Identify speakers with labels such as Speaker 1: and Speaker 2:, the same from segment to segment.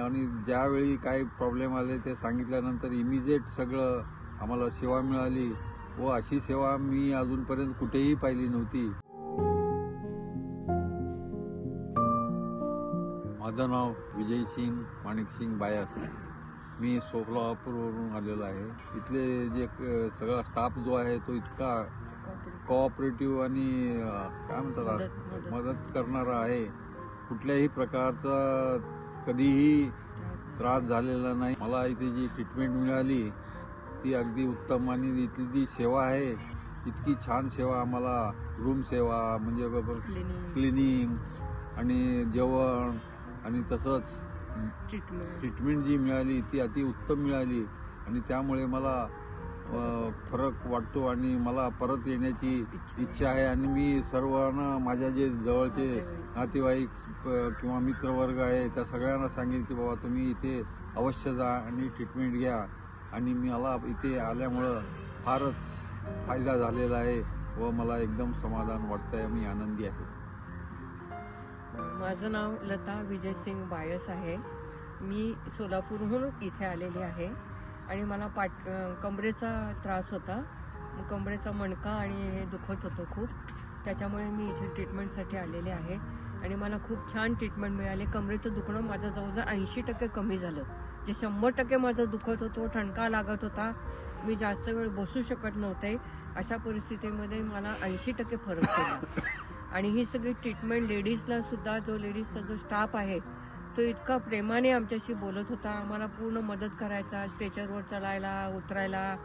Speaker 1: आणि ज्यावेळी काही प्रॉब्लेम आले ते सांगितल्यानंतर इमिजिएट सगळं आम्हाला सेवा मिळाली व अशी सेवा मी अजूनपर्यंत कुठेही पाहिली नव्हती. माझं नाव विजयसिंग माणिकसिंग बायस. मी सोलापूरवरून आलेलो आहे. इथले जे सगळा स्टाफ जो आहे तो इतका कोऑपरेटिव्ह आणि काय म्हणतात मदत करणारा आहे. कुठल्याही प्रकारचा कधीही त्रास झालेला नाही. मला इथे जी ट्रीटमेंट मिळाली ती अगदी उत्तम आणि इथली जी सेवा आहे इतकी छान सेवा आम्हाला, रूम सेवा म्हणजे क्लिनिंग आणि जेवण आणि तसंच ट्रीटमेंट जी मिळाली ती अति उत्तम मिळाली आणि त्यामुळे मला फरक वाटतो आणि मला परत येण्याची इच्छा आहे. आणि मी सर्वांना, माझ्या जे जवळचे नातेवाईक किंवा मित्रवर्ग आहे त्या सगळ्यांना सांगेन की बाबा तुम्ही इथे अवश्य जा आणि ट्रीटमेंट घ्या. आणि मला इथे आल्यामुळं फारच फायदा झालेला आहे व मला एकदम समाधान वाटतं आहे. मी आनंदी आहे.
Speaker 2: माझं नाव लता विजयसिंग बायस आहे. मी सोलापूरहूनच इथे आलेली आहे आणि मला कमरेचा त्रास होता. कमरेचा मणका आणि हे दुखत होतं खूप, त्याच्यामुळे मी इथे ट्रीटमेंटसाठी आलेले आहे आणि मला खूप छान ट्रीटमेंट मिळाली. कमरेचं दुखणं माझं जवळजवळ 80% कमी झालं. जे 100% माझं दुखत होतं, ठणका लागत होता, मी जास्त वेळ बसू शकत नव्हते, अशा परिस्थितीमध्ये मला 80% फरक पडला. आणि ही सगळी ट्रीटमेंट लेडीजला सुद्धा, जो लेडीजचा जो स्टाफ आहे तो इतका प्रेमाने आमच्याशी बोलत होता, आम्हाला पूर्ण मदत करायचा, स्ट्रेचरवर चलायला, उतरायला,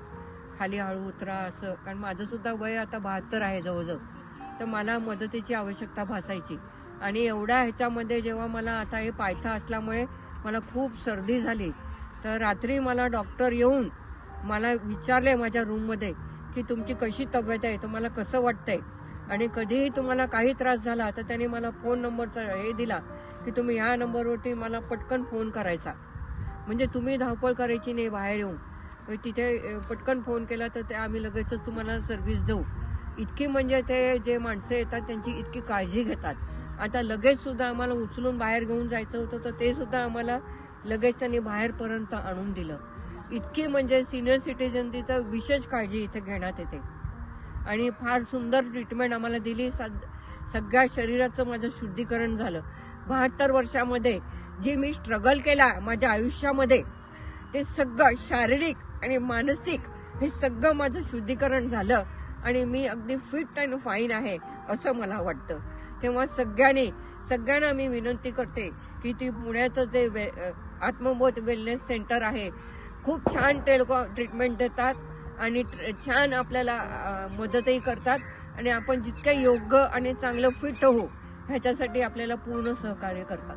Speaker 2: खाली हळू उतरा असं. कारण माझं सुद्धा वय आता 72 आहे जवळजवळ, तर मला मदतीची आवश्यकता भासायची. आणि एवढ्या ह्याच्यामध्ये जेव्हा मला आता हे पायथा असल्यामुळे मला खूप सर्दी झाली, तर रात्री मला डॉक्टर येऊन मला विचारले माझ्या रूममध्ये की तुमची कशी तब्येत आहे, तुम्हाला कसं वाटतंय, आणि कधीही तुम्हाला काही त्रास झाला तर त्याने मला फोन नंबरचा हे दिला की तुम्ही ह्या नंबरवरती मला पटकन फोन करायचा, म्हणजे तुम्ही धावपळ करायची नाही बाहेर येऊन. तिथे पटकन फोन केला तर ते आम्ही लगेचच तुम्हाला सर्व्हिस देऊ. इतकी म्हणजे ते जे माणसं येतात त्यांची इतकी काळजी घेतात. आता लगेच सुद्धा आम्हाला उचलून बाहेर घेऊन जायचं होतं तर ते सुद्धा आम्हाला लगेच त्यांनी बाहेरपर्यंत आणून दिलं. इतकी म्हणजे सिनियर सिटीजन तिथं विशेष काळजी इथे घेण्यात येते आणि फार सुंदर ट्रीटमेंट आम्हाला दिली. सगळ्या शरीराचं माझं शुद्धीकरण झालं. 72 वर्षामध्ये जे मी स्ट्रगल केला माझ्या आयुष्यामध्ये, ते सगळं शारीरिक आणि मानसिक हे सगळं माझं शुद्धीकरण झालं आणि मी अगदी फिट अँड फाईन आहे असं मला वाटतं. तेव्हा सगळ्यांना मी विनंती करते की ती पुण्याचं जे आत्मबोध वेलनेस सेंटर आहे, खूप छान ट्रीटमेंट देतात आणि छान आपल्याला मदतही करतात आणि आपण जितकं योग्य आणि चांगलं फिट होऊ ह्याच्यासाठी आपल्याला पूर्ण सहकार्य करतात.